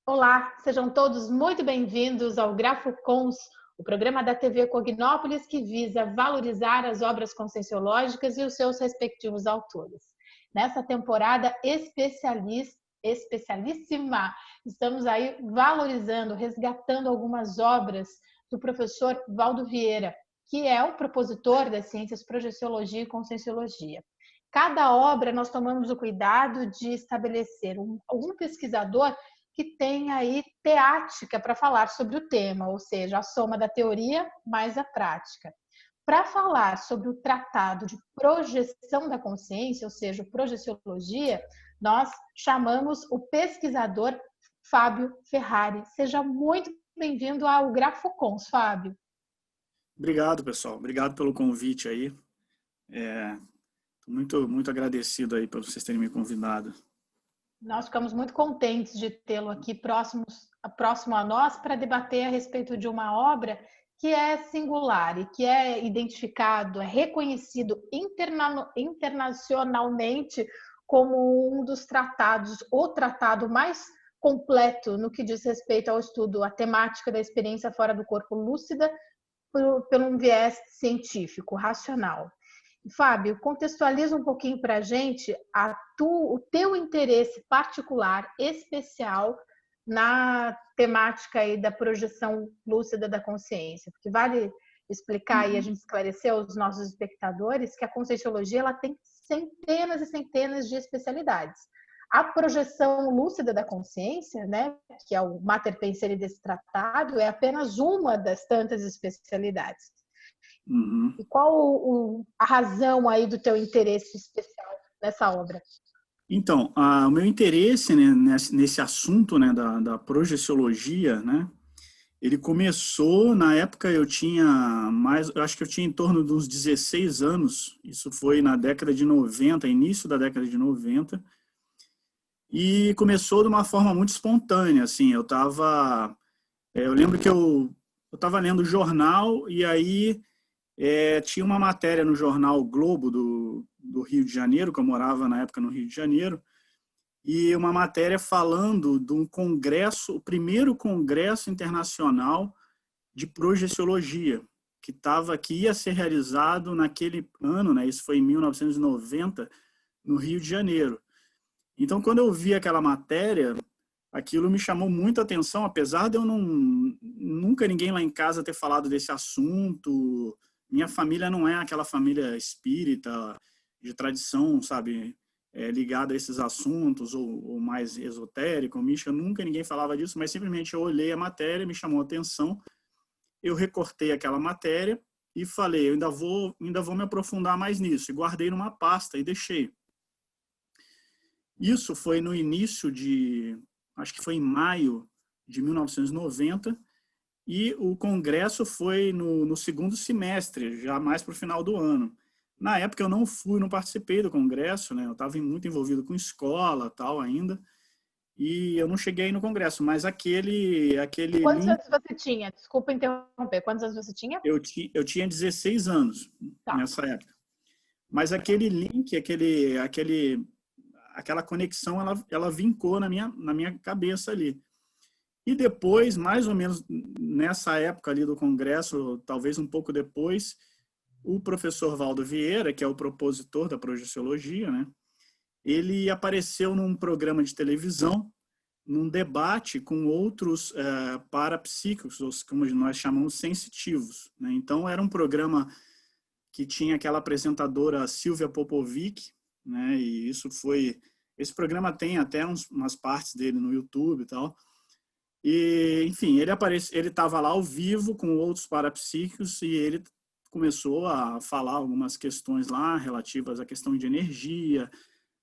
Olá, sejam todos muito bem-vindos ao GrafoCons, o programa da TV Cognópolis que visa valorizar as obras conscienciológicas e os seus respectivos autores. Nessa temporada especialíssima, estamos aí valorizando, resgatando algumas obras do professor Valdo Vieira, que é o propositor das ciências projeciologia e conscienciologia. Cada obra nós tomamos o cuidado de estabelecer um pesquisador que tem aí teática para falar sobre o tema, ou seja, a soma da teoria mais a prática. Para falar sobre o tratado de projeção da consciência, ou seja, projeciologia, nós chamamos o pesquisador Fábio Ferrari. Seja muito bem-vindo ao GrafoCons, Fábio. Obrigado, pessoal. Obrigado pelo convite aí. Muito agradecido aí por vocês terem me convidado. Nós ficamos muito contentes de tê-lo aqui próximo a nós para debater a respeito de uma obra que é singular e que é identificado, é reconhecido internacionalmente como um dos tratados, o tratado mais completo no que diz respeito ao estudo, à temática da experiência fora do corpo lúcida por um viés científico, racional. Fábio, contextualiza um pouquinho para a gente o teu interesse particular, especial, na temática aí da projeção lúcida da consciência, porque vale explicar e a gente esclarecer aos nossos espectadores que a conscienciologia ela tem centenas e centenas de especialidades. A projeção lúcida da consciência, né, que é o mater penseri desse tratado, é apenas uma das tantas especialidades. Uhum. E qual a razão aí do teu interesse especial nessa obra? Então, o meu interesse, né, nesse assunto, né, da projeciologia, né, ele começou na época eu acho que eu tinha em torno de uns 16 anos, isso foi na década de 90, início da década de 90, e começou de uma forma muito espontânea, assim, eu lembro que eu estava lendo o jornal e aí tinha uma matéria no jornal Globo do Rio de Janeiro, que eu morava na época no Rio de Janeiro, e uma matéria falando de um congresso, o primeiro congresso internacional de projeciologia, que ia ser realizado naquele ano, né, isso foi em 1990, no Rio de Janeiro. Então, quando eu vi aquela matéria, aquilo me chamou muita atenção, apesar de eu nunca ninguém lá em casa ter falado desse assunto. Minha família não é aquela família espírita, de tradição, sabe, ligada a esses assuntos, ou mais esotérico, mística, nunca ninguém falava disso, mas simplesmente eu olhei a matéria, me chamou a atenção, eu recortei aquela matéria e falei, eu ainda vou me aprofundar mais nisso, e guardei numa pasta e deixei. Isso foi no início acho que foi em maio de 1990, e o congresso foi no segundo semestre, já mais para o final do ano. Na época eu não participei do congresso, né? Eu estava muito envolvido com escola, tal ainda, e eu não cheguei aí no congresso, mas aquele Quantos link, anos você tinha? Desculpa interromper. Quantos anos você tinha? eu tinha 16 anos Tá. nessa época. Mas aquele link, aquela conexão, ela vincou na minha cabeça ali. E depois, mais ou menos nessa época ali do congresso, talvez um pouco depois, o professor Valdo Vieira, que é o propositor da projeciologia, né, ele apareceu num programa de televisão, num debate com outros parapsíquicos, como nós chamamos sensitivos, né? Então, era um programa que tinha aquela apresentadora Silvia Popovic, né, e esse programa tem até umas partes dele no YouTube e tal. E, enfim, ele estava lá ao vivo com outros parapsíquicos e ele começou a falar algumas questões lá relativas à questão de energia,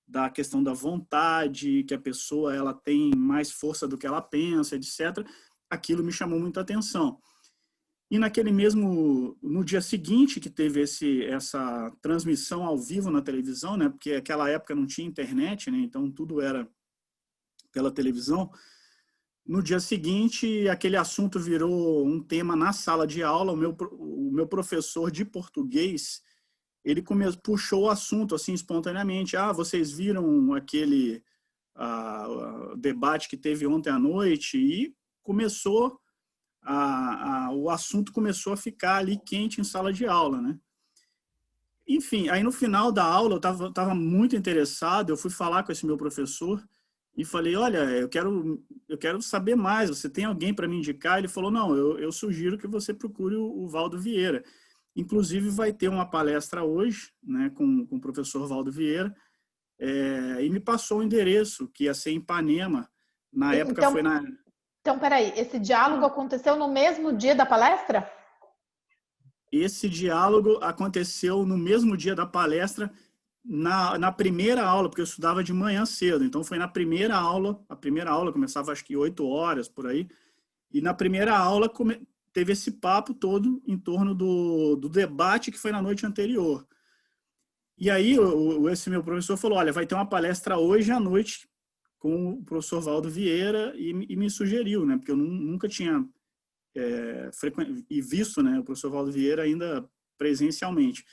da questão da vontade, que a pessoa ela tem mais força do que ela pensa, etc. Aquilo me chamou muita atenção. E no dia seguinte que teve essa transmissão ao vivo na televisão, né, porque naquela época não tinha internet, né, então tudo era pela televisão. No dia seguinte, aquele assunto virou um tema na sala de aula. O meu professor de português, ele puxou o assunto assim espontaneamente. Vocês viram o debate que teve ontem à noite e começou o assunto começou a ficar ali quente em sala de aula, né? Enfim, aí no final da aula eu estava muito interessado, eu fui falar com esse meu professor e falei, olha, eu quero saber mais, você tem alguém para me indicar? Ele falou, não, eu sugiro que você procure o Valdo Vieira. Inclusive vai ter uma palestra hoje, né, com o professor Valdo Vieira, e me passou o endereço, que ia ser em Ipanema, na época Então, foi na... então, peraí, esse diálogo aconteceu no mesmo dia da palestra? Esse diálogo aconteceu no mesmo dia da palestra, na primeira aula, porque eu estudava de manhã cedo, então foi na primeira aula, a primeira aula começava acho que 8 horas, por aí, e na primeira aula teve esse papo todo em torno do debate que foi na noite anterior. E aí esse meu professor falou, olha, vai ter uma palestra hoje à noite com o professor Valdo Vieira e me sugeriu, né, porque eu nunca tinha e visto, né, o professor Valdo Vieira ainda presencialmente.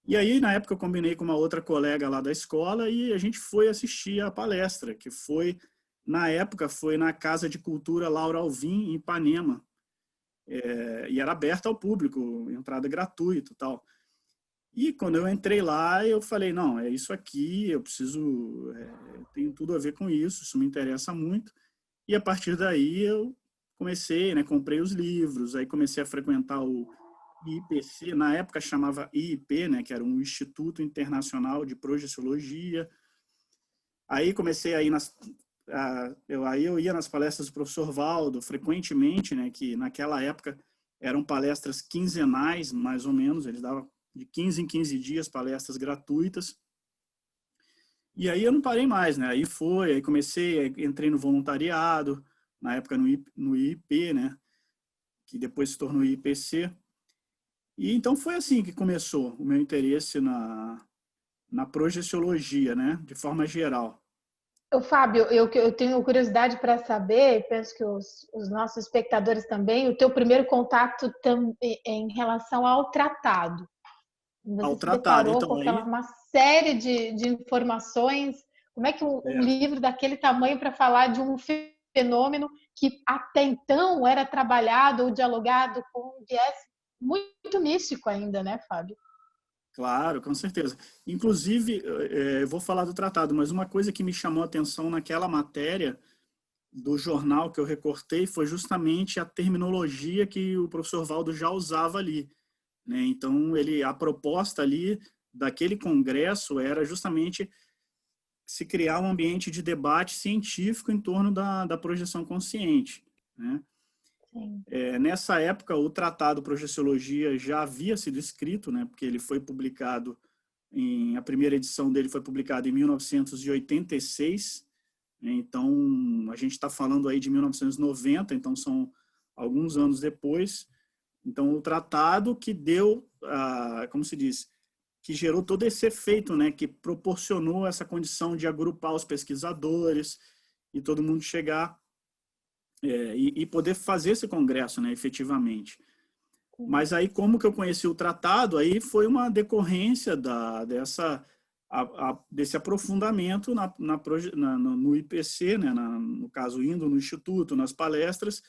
E aí, na época, eu combinei com uma outra colega lá da escola e a gente foi assistir a palestra, que foi, na época, foi na Casa de Cultura Laura Alvim, em Ipanema. E era aberta ao público, entrada gratuita e tal. E quando eu entrei lá, eu falei, não, é isso aqui, eu preciso, tem tudo a ver com isso me interessa muito. E a partir daí eu comecei, né, comprei os livros, aí comecei a frequentar o IIPC, na época chamava IIP, né, que era um Instituto Internacional de Projeciologia. Aí comecei a ir eu ia nas palestras do professor Valdo frequentemente, né, que naquela época eram palestras quinzenais, mais ou menos, eles davam de 15 em 15 dias palestras gratuitas. E aí eu não parei mais, né? Aí entrei no voluntariado, na época no IIP, né? Que depois se tornou IPC. E então foi assim que começou o meu interesse na projeciologia, né? De forma geral. Fábio, eu tenho curiosidade para saber, penso que os nossos espectadores também, o teu primeiro contato em relação ao tratado. Você Ao se tratado, deparou com então aquela aí... uma série de informações. Como é que um livro daquele tamanho para falar de um fenômeno que até então era trabalhado ou dialogado com um viés muito místico ainda, né, Fábio? Claro, com certeza. Inclusive, eu vou falar do tratado, mas uma coisa que me chamou a atenção naquela matéria do jornal que eu recortei foi justamente a terminologia que o professor Valdo já usava ali, né? Então, a proposta ali daquele congresso era justamente se criar um ambiente de debate científico em torno da projeção consciente, né? Sim. Nessa época, o Tratado Projeciologia já havia sido escrito, né? Porque ele foi publicado a primeira edição dele foi publicada em 1986, né? Então a gente está falando aí de 1990, então são alguns anos depois. Então o tratado que deu, como se diz, que gerou todo esse efeito, né, que proporcionou essa condição de agrupar os pesquisadores e todo mundo chegar e poder fazer esse congresso, né, efetivamente. Mas aí, como que eu conheci o tratado, aí foi uma decorrência desse aprofundamento no IPC, né, no caso, indo no Instituto, nas palestras,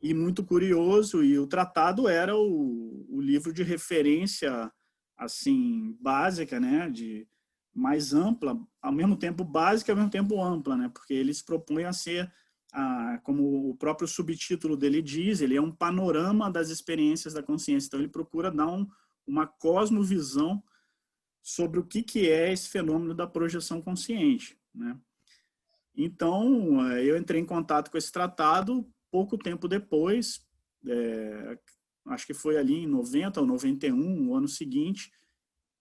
e muito curioso, e o tratado era o livro de referência assim básica, né, de mais ampla, ao mesmo tempo básica, ao mesmo tempo ampla, né, porque eles propõem a ser, como o próprio subtítulo dele diz, ele é um panorama das experiências da consciência. Então ele procura dar uma cosmovisão sobre o que é esse fenômeno da projeção consciente, né? Então eu entrei em contato com esse tratado pouco tempo depois, acho que foi ali em 90 ou 91, o ano seguinte,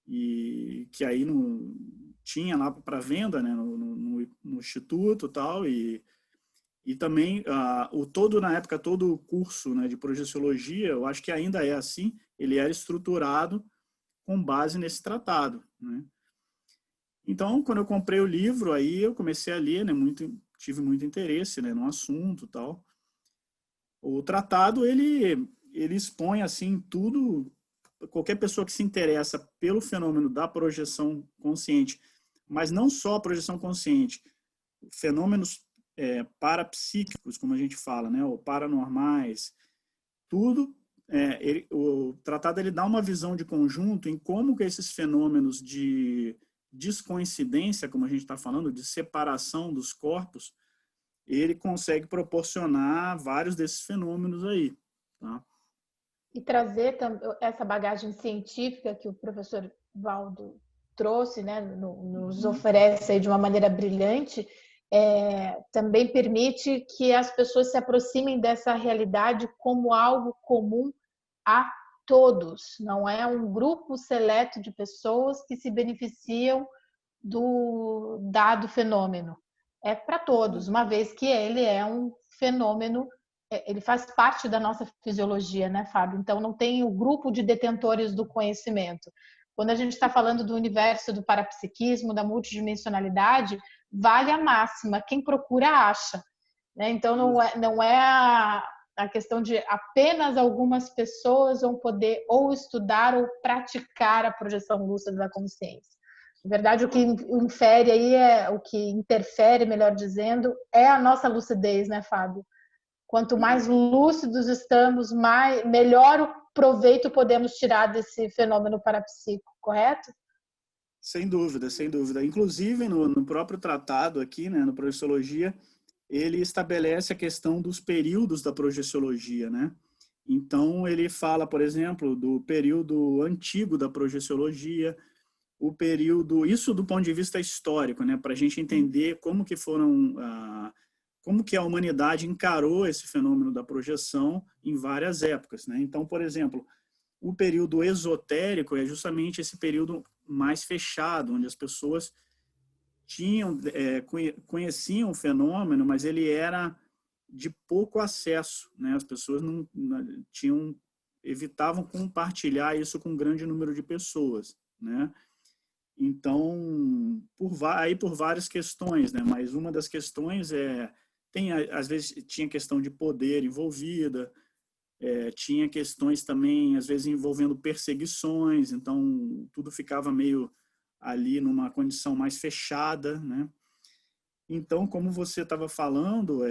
e que aí tinha lá para venda, né, no instituto e tal, e também na época todo o curso, né, de projeciologia, eu acho que ainda é assim, ele era estruturado com base nesse tratado, né? Então, quando eu comprei o livro, aí eu comecei a ler, né, tive muito interesse, né, no assunto e tal. O tratado, ele expõe, assim, tudo, qualquer pessoa que se interessa pelo fenômeno da projeção consciente, mas não só a projeção consciente, fenômenos parapsíquicos, como a gente fala, né, ou paranormais, tudo, o tratado ele dá uma visão de conjunto em como que esses fenômenos de descoincidência, como a gente está falando, de separação dos corpos, ele consegue proporcionar vários desses fenômenos aí, tá? E trazer essa bagagem científica que o professor Valdo trouxe, né, nos oferece aí de uma maneira brilhante, também permite que as pessoas se aproximem dessa realidade como algo comum a todos, não é um grupo seleto de pessoas que se beneficiam do dado fenômeno. É para todos, uma vez que ele é um fenômeno, ele faz parte da nossa fisiologia, né, Fábio? Então não tem o grupo de detentores do conhecimento. Quando a gente está falando do universo do parapsiquismo, da multidimensionalidade, vale a máxima, quem procura acha. Né? Então não é a questão de apenas algumas pessoas vão poder ou estudar ou praticar a projeção lúcida da consciência. Na verdade, o que infere aí o que interfere, melhor dizendo, é a nossa lucidez, né, Fábio? Quanto mais lúcidos estamos, melhor o proveito podemos tirar desse fenômeno parapsíquico, correto? Sem dúvida, sem dúvida. Inclusive, no próprio tratado aqui, né, no Projeciologia, ele estabelece a questão dos períodos da projeciologia, né? Então, ele fala, por exemplo, do período antigo da projeciologia, o período, isso do ponto de vista histórico, né, para a gente entender como que como que a humanidade encarou esse fenômeno da projeção em várias épocas, né? Então, por exemplo, o período esotérico é justamente esse período mais fechado, onde as pessoas conheciam o fenômeno, mas ele era de pouco acesso, né? As pessoas não evitavam compartilhar isso com um grande número de pessoas, né? Então, por várias questões, né? Mas uma das questões às vezes tinha questão de poder envolvida, tinha questões também, às vezes envolvendo perseguições, então tudo ficava meio ali numa condição mais fechada, né? Então, como você estava falando,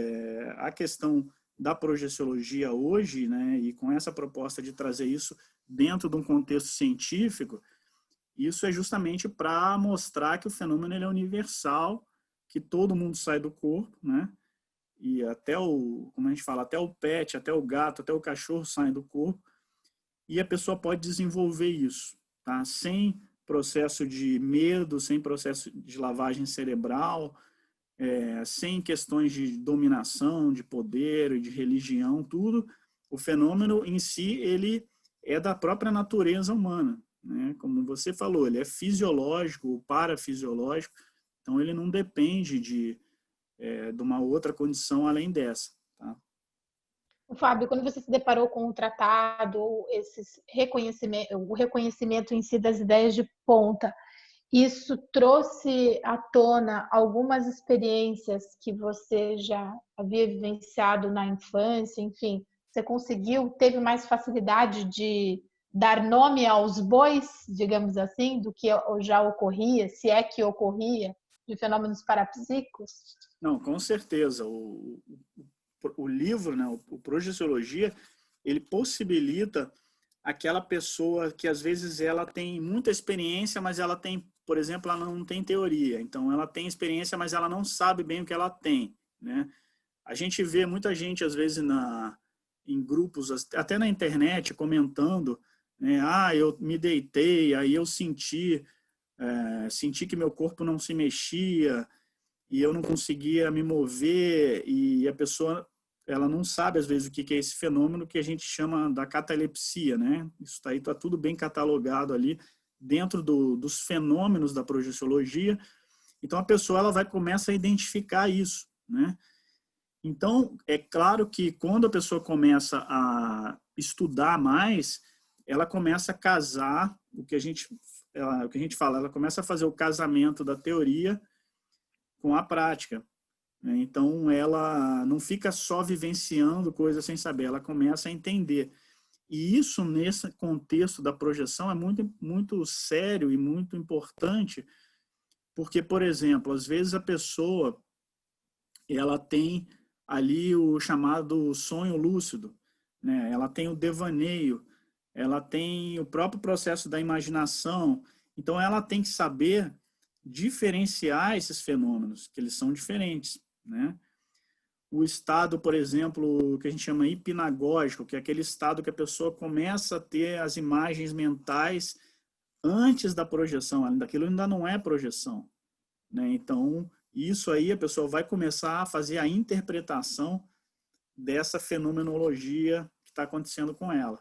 a questão da projeciologia hoje, né, e com essa proposta de trazer isso dentro de um contexto científico, isso é justamente para mostrar que o fenômeno ele é universal, que todo mundo sai do corpo, né? E como a gente fala, até o pet, até o gato, até o cachorro saem do corpo, e a pessoa pode desenvolver isso, tá? Sem processo de medo, sem processo de lavagem cerebral, sem questões de dominação, de poder e de religião, tudo. O fenômeno em si, ele é da própria natureza humana, né? Como você falou, ele é fisiológico, parafisiológico, então ele não depende de uma outra condição além dessa. Tá? Fábio, quando você se deparou com o tratado, o reconhecimento em si das ideias de ponta, isso trouxe à tona algumas experiências que você já havia vivenciado na infância, enfim, você teve mais facilidade de dar nome aos bois, digamos assim, do que já ocorria, se é que ocorria, de fenômenos parapsíquicos? Não, com certeza. O livro, né, o Projeciologia, ele possibilita aquela pessoa que às vezes ela tem muita experiência, mas ela tem, por exemplo, ela não tem teoria. Então ela tem experiência, mas ela não sabe bem o que ela tem, né? A gente vê muita gente às vezes em grupos, até na internet, comentando, né? Eu me deitei, aí eu senti que meu corpo não se mexia e eu não conseguia me mover, e a pessoa ela não sabe às vezes o que é esse fenômeno que a gente chama da catalepsia, né? Isso aí está tudo bem catalogado ali dentro dos fenômenos da projeciologia. Então a pessoa ela começa a identificar isso, né? Então é claro que quando a pessoa começa a estudar mais, ela começa a casar o que a gente fala, ela começa a fazer o casamento da teoria com a prática. Então, ela não fica só vivenciando coisas sem saber, ela começa a entender. E isso, nesse contexto da projeção, é muito, muito sério e muito importante, porque, por exemplo, às vezes a pessoa ela tem ali o chamado sonho lúcido, né? Ela tem o devaneio, ela tem o próprio processo da imaginação. Então, ela tem que saber diferenciar esses fenômenos, que eles são diferentes, né? O estado, por exemplo, que a gente chama hipnagógico, que é aquele estado que a pessoa começa a ter as imagens mentais antes da projeção, daquilo ainda não é projeção, né? Então, isso aí a pessoa vai começar a fazer a interpretação dessa fenomenologia que está acontecendo com ela,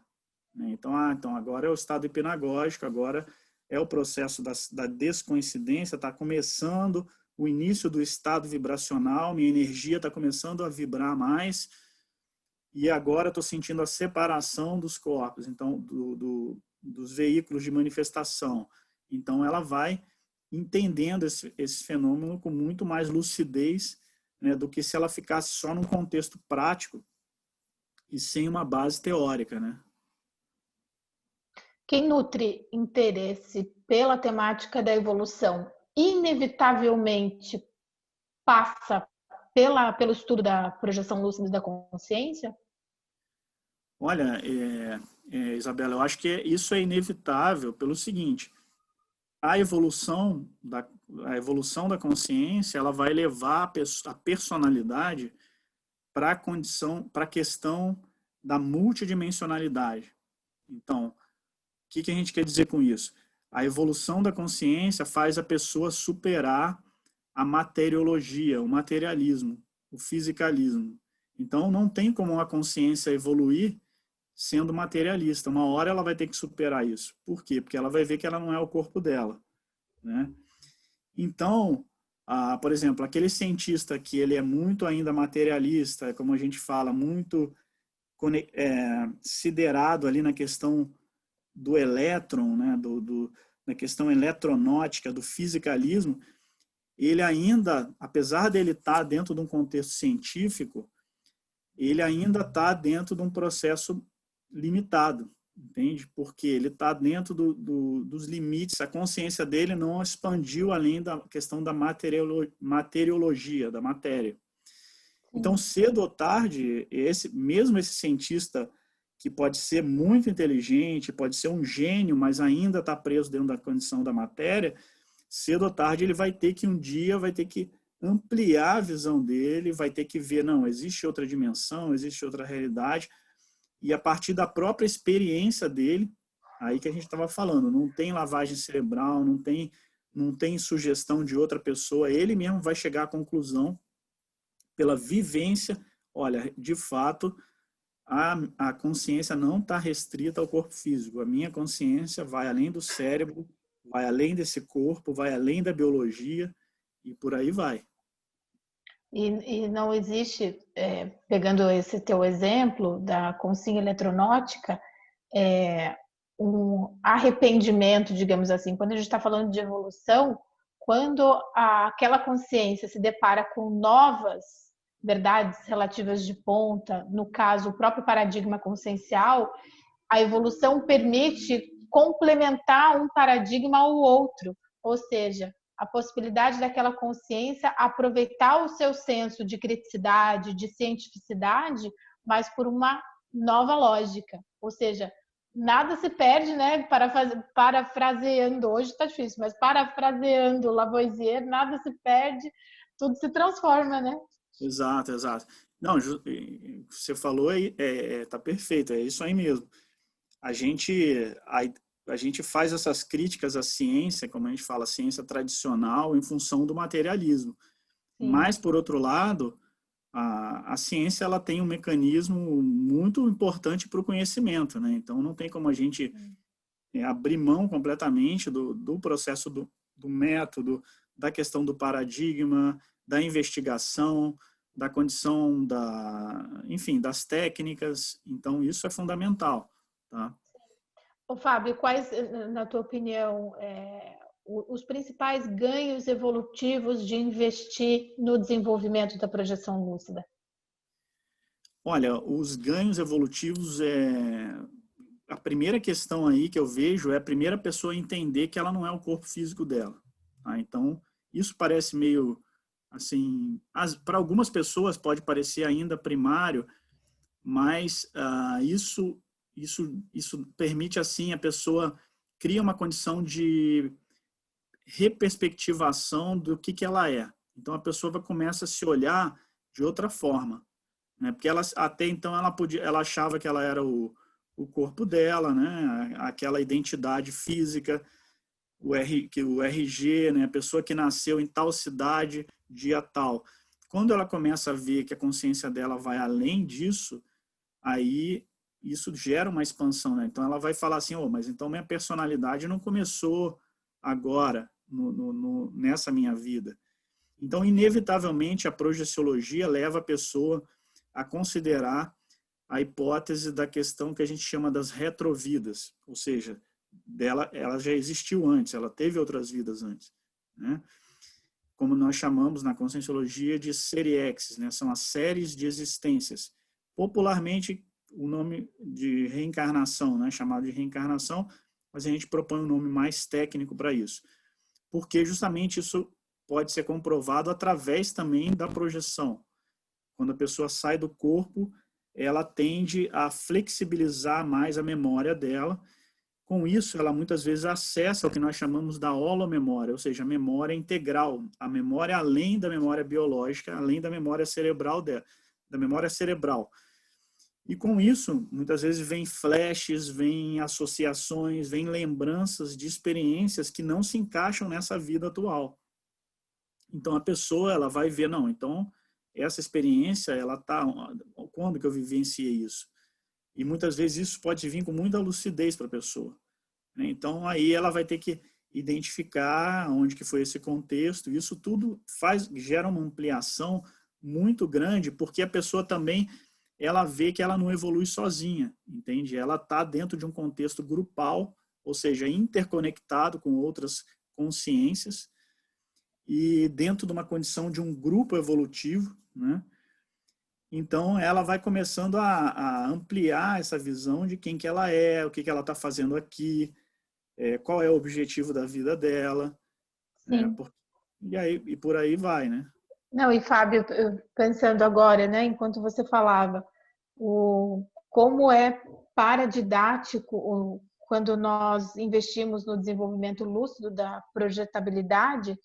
né? Então agora é o estado hipnagógico, agora é o processo da descoincidência, está começando o início do estado vibracional, minha energia está começando a vibrar mais, e agora estou sentindo a separação dos corpos, então dos veículos de manifestação. Então ela vai entendendo esse fenômeno com muito mais lucidez, né, do que se ela ficasse só num contexto prático e sem uma base teórica, né? Quem nutre interesse pela temática da evolução, inevitavelmente passa pelo estudo da projeção lúcida da consciência? Olha, Isabela, eu acho que isso é inevitável pelo seguinte: a evolução da consciência, ela vai levar a personalidade para a questão da multidimensionalidade. Então, o que a gente quer dizer com isso? A evolução da consciência faz a pessoa superar a materiologia, o materialismo, o fisicalismo. Então, não tem como a consciência evoluir sendo materialista. Uma hora ela vai ter que superar isso. Por quê? Porque ela vai ver que ela não é o corpo dela, né? Então, por exemplo, aquele cientista que ele é muito ainda materialista, como a gente fala, muito siderado ali na questão do elétron, né? na questão eletronótica, do fisicalismo, ele ainda, apesar dele estar dentro de um contexto científico, ele ainda está dentro de um processo limitado, entende? Porque ele está dentro dos limites, a consciência dele não expandiu além da questão da materiologia, da matéria. Então, cedo ou tarde, mesmo esse cientista que pode ser muito inteligente, pode ser um gênio, mas ainda está preso dentro da condição da matéria, cedo ou tarde ele vai ter que, um dia, vai ter que ampliar a visão dele, vai ter que ver, não, existe outra dimensão, existe outra realidade, e a partir da própria experiência dele, aí que a gente estava falando, não tem lavagem cerebral, não tem sugestão de outra pessoa, ele mesmo vai chegar à conclusão, pela vivência, olha, de fato, a consciência não está restrita ao corpo físico, a minha consciência vai além do cérebro, vai além desse corpo, vai além da biologia, e por aí vai. E não existe, pegando esse teu exemplo da consciência eletronótica, um arrependimento, digamos assim. Quando a gente está falando de evolução, quando aquela consciência se depara com novas verdades relativas de ponta, no caso, o próprio paradigma consciencial, a evolução permite complementar um paradigma ao outro, ou seja, a possibilidade daquela consciência aproveitar o seu senso de criticidade, de cientificidade, mas por uma nova lógica. Ou seja, nada se perde, né? Parafraseando, hoje está difícil, mas parafraseando Lavoisier, nada se perde, tudo se transforma, né? Exato, exato. Não, você falou aí, tá perfeito, é isso aí mesmo. A gente faz essas críticas à ciência, como a gente fala, ciência tradicional, em função do materialismo. Sim. Mas, por outro lado, a ciência ela tem um mecanismo muito importante para o conhecimento, né? Então, não tem como a gente abrir mão completamente do processo do método, da questão do paradigma, da investigação, da condição enfim, das técnicas. Então, isso é fundamental, tá? Ô, Fábio, quais, na tua opinião, os principais ganhos evolutivos de investir no desenvolvimento da projeção lúcida? Olha, os ganhos evolutivos a primeira questão aí que eu vejo é a primeira pessoa entender que ela não é o corpo físico dela. Tá? Então, isso parece meio assim, para algumas pessoas pode parecer ainda primário, mas isso permite, assim, a pessoa cria uma condição de reperspectivação do que ela é. Então, a pessoa começa a se olhar de outra forma, né? Porque ela, até então ela achava que ela era o corpo dela, né? Aquela identidade física, o RG, né? A pessoa que nasceu em tal cidade, dia tal. Quando ela começa a ver que a consciência dela vai além disso, aí isso gera uma expansão, né? Então ela vai falar assim, oh, mas então minha personalidade não começou agora, nessa minha vida. Então, inevitavelmente, a projeciologia leva a pessoa a considerar a hipótese da questão que a gente chama das retrovidas, ou seja, ela já existiu antes, ela teve outras vidas antes, né? Como nós chamamos na conscienciologia de seriex, né? São as séries de existências. Popularmente, o nome de reencarnação, né? Chamado de reencarnação, mas a gente propõe um nome mais técnico para isso, porque justamente isso pode ser comprovado através também da projeção. Quando a pessoa sai do corpo, ela tende a flexibilizar mais a memória dela. Com isso, ela muitas vezes acessa o que nós chamamos da holomemória, ou seja, a memória integral, a memória além da memória biológica, além da memória cerebral dela, da memória cerebral. E com isso, muitas vezes vem flashes, vem associações, vem lembranças de experiências que não se encaixam nessa vida atual. Então a pessoa ela vai ver, não, então essa experiência, ela tá, quando que eu vivenciei isso? E muitas vezes isso pode vir com muita lucidez para a pessoa, né? Então aí ela vai ter que identificar onde que foi esse contexto. Isso tudo gera uma ampliação muito grande, porque a pessoa também ela vê que ela não evolui sozinha, entende? Ela está dentro de um contexto grupal, ou seja, interconectado com outras consciências e dentro de uma condição de um grupo evolutivo, né? Então, ela vai começando a ampliar essa visão de quem que ela é, o que ela está fazendo aqui, qual é o objetivo da vida dela, Sim. e por aí vai, né? Não, e Fábio, pensando agora, né, enquanto você falava, como é paradidático quando nós investimos no desenvolvimento lúcido da projetabilidade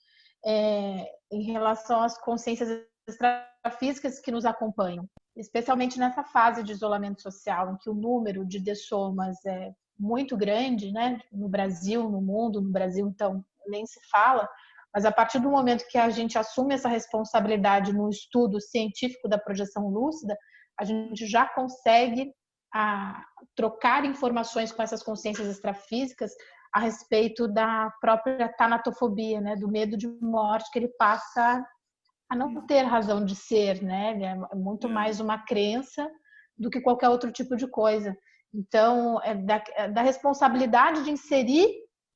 em relação às consciências extrafísicas que nos acompanham, especialmente nessa fase de isolamento social, em que o número de dessomas é muito grande, né, no Brasil, no mundo, no Brasil então nem se fala, mas a partir do momento que a gente assume essa responsabilidade no estudo científico da projeção lúcida, a gente já consegue trocar informações com essas consciências extrafísicas a respeito da própria tanatofobia, né, do medo de morte que ele passa a não ter razão de ser, né? É muito mais uma crença do que qualquer outro tipo de coisa. Então, da responsabilidade de inserir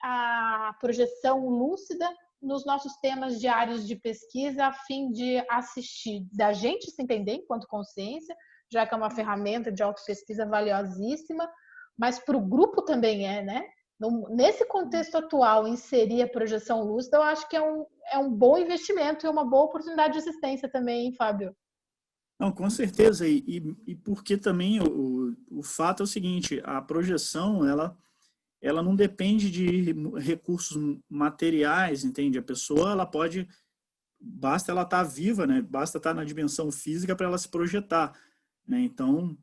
a projeção lúcida nos nossos temas diários de pesquisa, a fim de assistir, da gente se entender enquanto consciência, já que é uma ferramenta de autopesquisa valiosíssima, mas para o grupo também né? Nesse contexto atual, inserir a projeção lúcida, eu acho que é um bom investimento e uma boa oportunidade de assistência também, hein, Fábio? Não, com certeza. E porque também o fato é o seguinte, a projeção, ela não depende de recursos materiais, entende? A pessoa, ela pode, basta ela estar viva, né? Basta estar na dimensão física para ela se projetar, né? Então,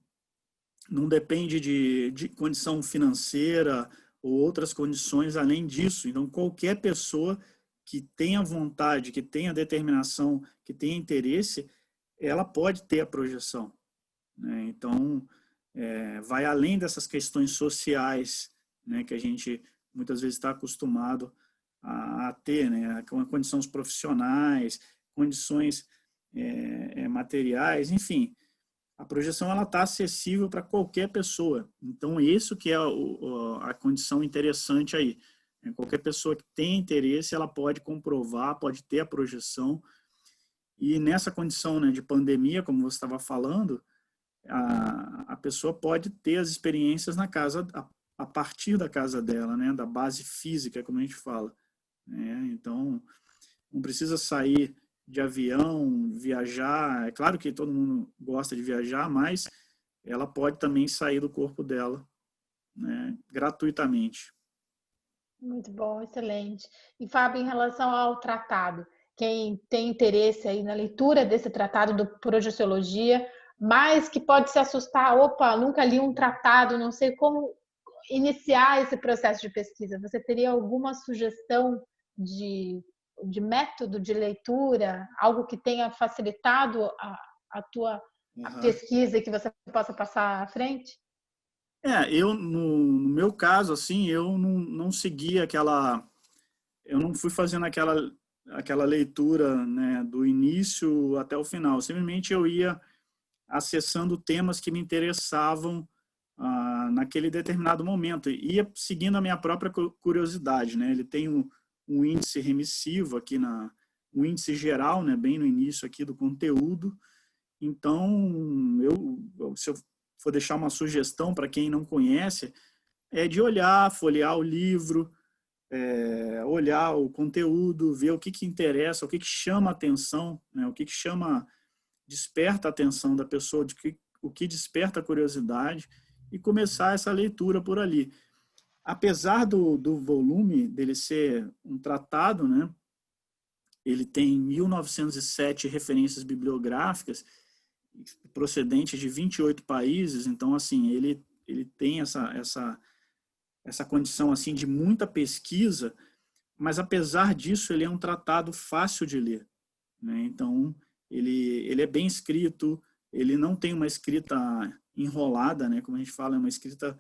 não depende de condição financeira ou outras condições além disso. Então, qualquer pessoa que tenha vontade, que tenha determinação, que tenha interesse, ela pode ter a projeção, né? Então, vai além dessas questões sociais, né, que a gente muitas vezes está acostumado a ter, né, com condições profissionais, condições materiais, enfim. A projeção ela está acessível para qualquer pessoa. Então, isso que é a condição interessante aí. Qualquer pessoa que tem interesse, ela pode comprovar, pode ter a projeção. E nessa condição, né, de pandemia, como você estava falando, a pessoa pode ter as experiências na casa, a partir da casa dela, né, da base física, como a gente fala, né? Então, não precisa sair de avião, viajar. É claro que todo mundo gosta de viajar, mas ela pode também sair do corpo dela, né, gratuitamente. Muito bom, excelente. E, Fábio, em relação ao tratado, quem tem interesse aí na leitura desse tratado do Projeciologia, mas que pode se assustar, opa, nunca li um tratado, não sei como iniciar esse processo de pesquisa. Você teria alguma sugestão de método de leitura, algo que tenha facilitado a tua a Uhum. pesquisa e que você possa passar à frente? Eu, no meu caso, assim, eu não segui eu não fui fazendo aquela leitura, né, do início até o final. Simplesmente eu ia acessando temas que me interessavam naquele determinado momento. E ia seguindo a minha própria curiosidade, né? Ele tem um índice remissivo aqui, um índice geral, né, bem no início aqui do conteúdo. Então, se eu for deixar uma sugestão para quem não conhece, é de olhar, folhear o livro, olhar o conteúdo, ver o que interessa, o que chama a atenção, né? O que chama, desperta a atenção da pessoa, o que desperta a curiosidade e começar essa leitura por ali. Apesar do volume dele ser um tratado, né? Ele tem 1907 referências bibliográficas procedentes de 28 países, então assim, ele tem essa condição assim de muita pesquisa, mas apesar disso ele é um tratado fácil de ler, né? Então ele é bem escrito, ele não tem uma escrita enrolada, né? Como a gente fala, é uma escrita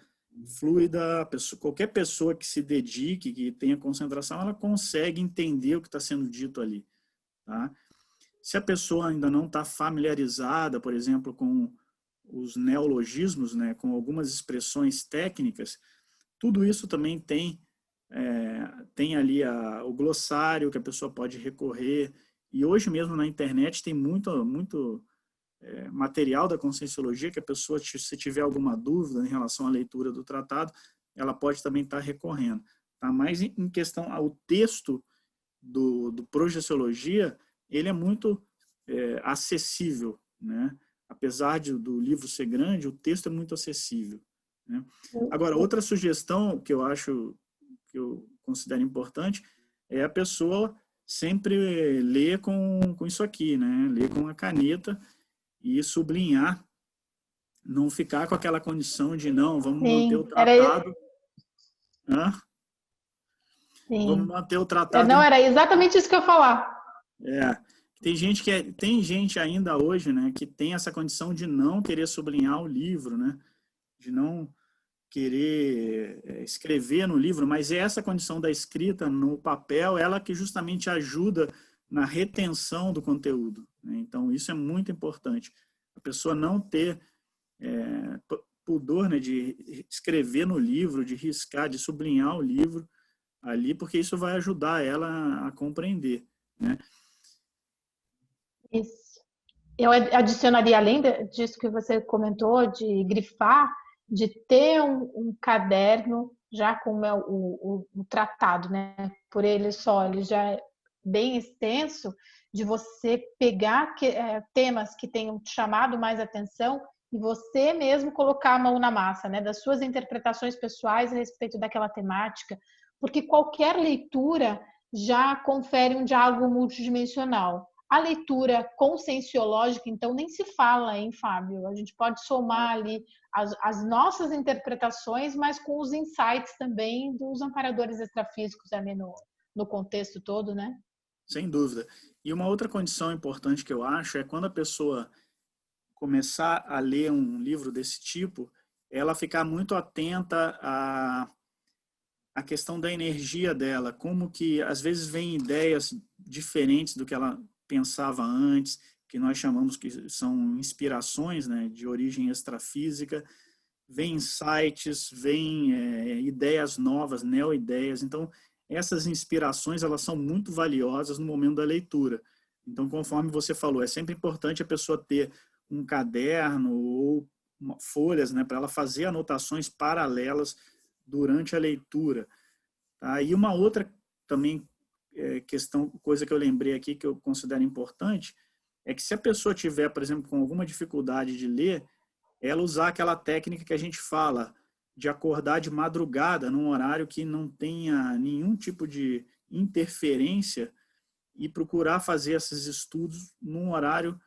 fluida. Qualquer pessoa que se dedique, que tenha concentração, ela consegue entender o que está sendo dito ali, tá? Se a pessoa ainda não está familiarizada, por exemplo, com os neologismos, né, com algumas expressões técnicas, tudo isso também tem ali o glossário que a pessoa pode recorrer. E hoje mesmo na internet tem muito material da Conscienciologia que a pessoa, se tiver alguma dúvida em relação à leitura do tratado, ela pode também estar recorrendo. Tá? Mas em questão ao texto do Projeciologia, ele é muito acessível, né? Apesar do livro ser grande, o texto é muito acessível, né? Agora, outra sugestão que eu acho, que eu considero importante, é a pessoa sempre ler com isso aqui, né? Ler com a caneta e sublinhar, não ficar com aquela condição de não, vamos manter o Sim, tratado, né? Vamos sim. manter o tratado Não, era exatamente isso que eu ia falar. É, tem gente ainda hoje, né, que tem essa condição de não querer sublinhar o livro, né, de não querer escrever no livro, mas é essa condição da escrita no papel, ela que justamente ajuda na retenção do conteúdo, né? Então isso é muito importante. A pessoa não ter pudor, né, de escrever no livro, de riscar, de sublinhar o livro ali, porque isso vai ajudar ela a compreender, né? Isso. Eu adicionaria, além disso que você comentou, de grifar, de ter um caderno já com o tratado, né? Por ele só, ele já é bem extenso, de você pegar temas que tenham chamado mais atenção e você mesmo colocar a mão na massa, né? Das suas interpretações pessoais a respeito daquela temática, porque qualquer leitura já confere um diálogo multidimensional. A leitura conscienciológica, então, nem se fala, hein, Fábio? A gente pode somar ali as nossas interpretações, mas com os insights também dos amparadores extrafísicos ali no contexto todo, né? Sem dúvida. E uma outra condição importante que eu acho é quando a pessoa começar a ler um livro desse tipo, ela ficar muito atenta à questão da energia dela, como que às vezes vem ideias diferentes do que ela pensava antes, que nós chamamos que são inspirações, né, de origem extrafísica, vem insights, vem ideias novas, neo-ideias. Então, essas inspirações, elas são muito valiosas no momento da leitura. Então, conforme você falou, é sempre importante a pessoa ter um caderno ou folhas, né, para ela fazer anotações paralelas durante a leitura. Tá? E uma outra também coisa que eu lembrei aqui que eu considero importante, é que se a pessoa tiver, por exemplo, com alguma dificuldade de ler, ela usar aquela técnica que a gente fala de acordar de madrugada num horário que não tenha nenhum tipo de interferência e procurar fazer esses estudos num horário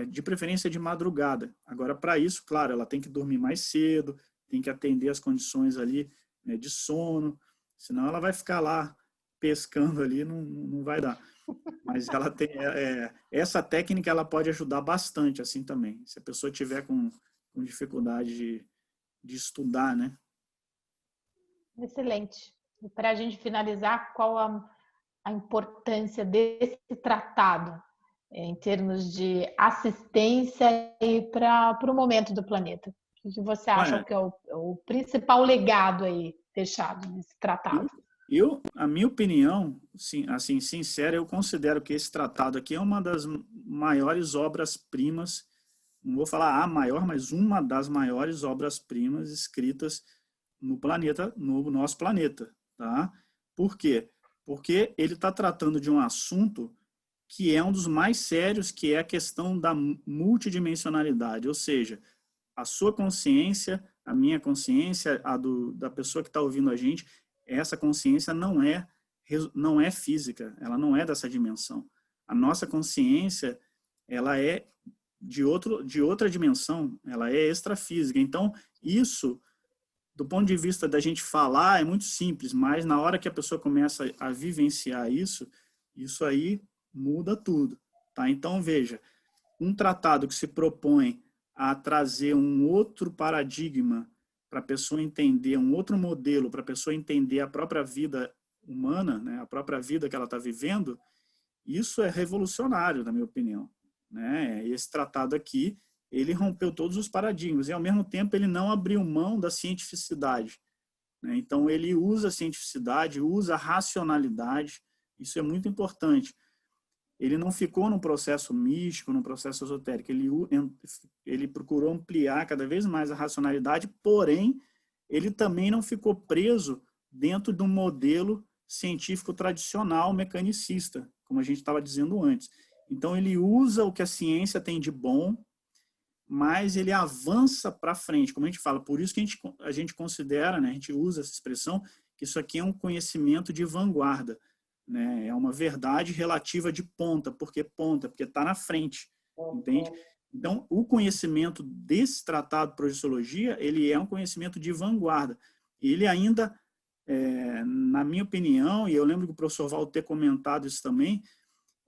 de preferência de madrugada. Agora, para isso, claro, ela tem que dormir mais cedo, tem que atender as condições ali, né, de sono, senão ela vai ficar lá pescando ali, não vai dar. Mas ela tem essa técnica, ela pode ajudar bastante assim também. Se a pessoa tiver com dificuldade de estudar, né? Excelente. E para a gente finalizar, qual a importância desse tratado em termos de assistência e para o momento do planeta? O que você acha que é o principal legado aí deixado nesse tratado? A minha opinião, assim, sincera, eu considero que esse tratado aqui é uma das maiores obras-primas, não vou falar a maior, mas uma das maiores obras-primas escritas no nosso planeta, tá? Por quê? Porque ele está tratando de um assunto que é um dos mais sérios, que é a questão da multidimensionalidade, ou seja, a sua consciência, a minha consciência, da pessoa que está ouvindo a gente, essa consciência não é física, ela não é dessa dimensão. A nossa consciência, ela é de outra dimensão, ela é extrafísica. Então, isso, do ponto de vista da gente falar, é muito simples, mas na hora que a pessoa começa a vivenciar isso aí muda tudo, tá? Então, veja, um tratado que se propõe a trazer um outro paradigma para a pessoa entender, um outro modelo para a pessoa entender a própria vida humana, né, a própria vida que ela está vivendo, isso é revolucionário, na minha opinião, né? Esse tratado aqui, ele rompeu todos os paradigmas e, ao mesmo tempo, ele não abriu mão da cientificidade, né? Então, ele usa a cientificidade, usa a racionalidade, isso é muito importante. Ele não ficou num processo místico, num processo esotérico. Ele procurou ampliar cada vez mais a racionalidade, porém, ele também não ficou preso dentro de um modelo científico tradicional, mecanicista, como a gente estava dizendo antes. Então, ele usa o que a ciência tem de bom, mas ele avança para frente, como a gente fala. Por isso que a gente considera, né, a gente usa essa expressão, que isso aqui é um conhecimento de vanguarda, né? É uma verdade relativa de ponta, porque está na frente, entende? Então, o conhecimento desse tratado de projeciologia, ele é um conhecimento de vanguarda. Ele ainda, na minha opinião, e eu lembro que o professor Valdo ter comentado isso também,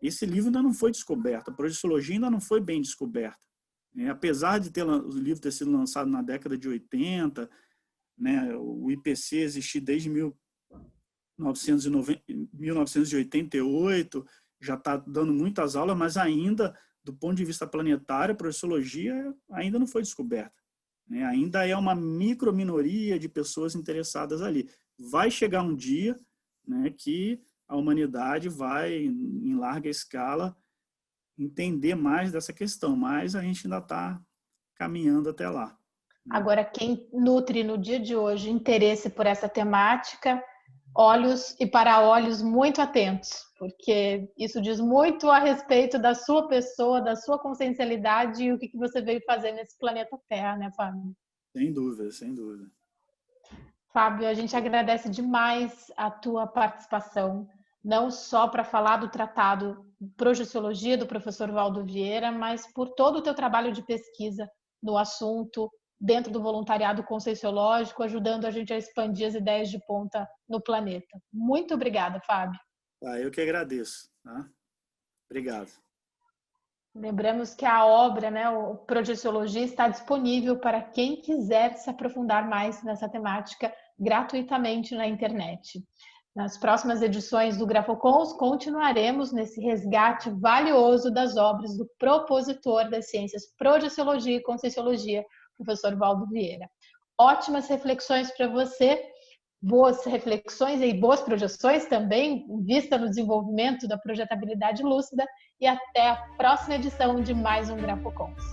esse livro ainda não foi descoberto, a projeciologia ainda não foi bem descoberta. Apesar de o livro ter sido lançado na década de 80, né, o IPC existir desde 1988, já está dando muitas aulas, mas ainda, do ponto de vista planetário, a projeciologia ainda não foi descoberta, né? Ainda é uma microminoria de pessoas interessadas ali. Vai chegar um dia, né, que a humanidade vai, em larga escala, entender mais dessa questão, mas a gente ainda está caminhando até lá. Agora, quem nutre no dia de hoje interesse por essa temática, olhos e para olhos muito atentos, porque isso diz muito a respeito da sua pessoa, da sua consciencialidade e o que você veio fazer nesse planeta Terra, né, Fábio? Sem dúvida, sem dúvida. Fábio, a gente agradece demais a tua participação, não só para falar do tratado Projeciologia do professor Valdo Vieira, mas por todo o teu trabalho de pesquisa no assunto, dentro do voluntariado conscienciológico, ajudando a gente a expandir as ideias de ponta no planeta. Muito obrigada, Fábio. Eu que agradeço. Tá? Obrigado. Lembramos que a obra, né, o Projeciologia, está disponível para quem quiser se aprofundar mais nessa temática gratuitamente na internet. Nas próximas edições do Grafocons, continuaremos nesse resgate valioso das obras do propositor das ciências Projeciologia e Conscienciologia, professor Valdo Vieira. Ótimas reflexões para você, boas reflexões e boas projeções também, vista no desenvolvimento da projetabilidade lúcida, e até a próxima edição de mais um Grafocons.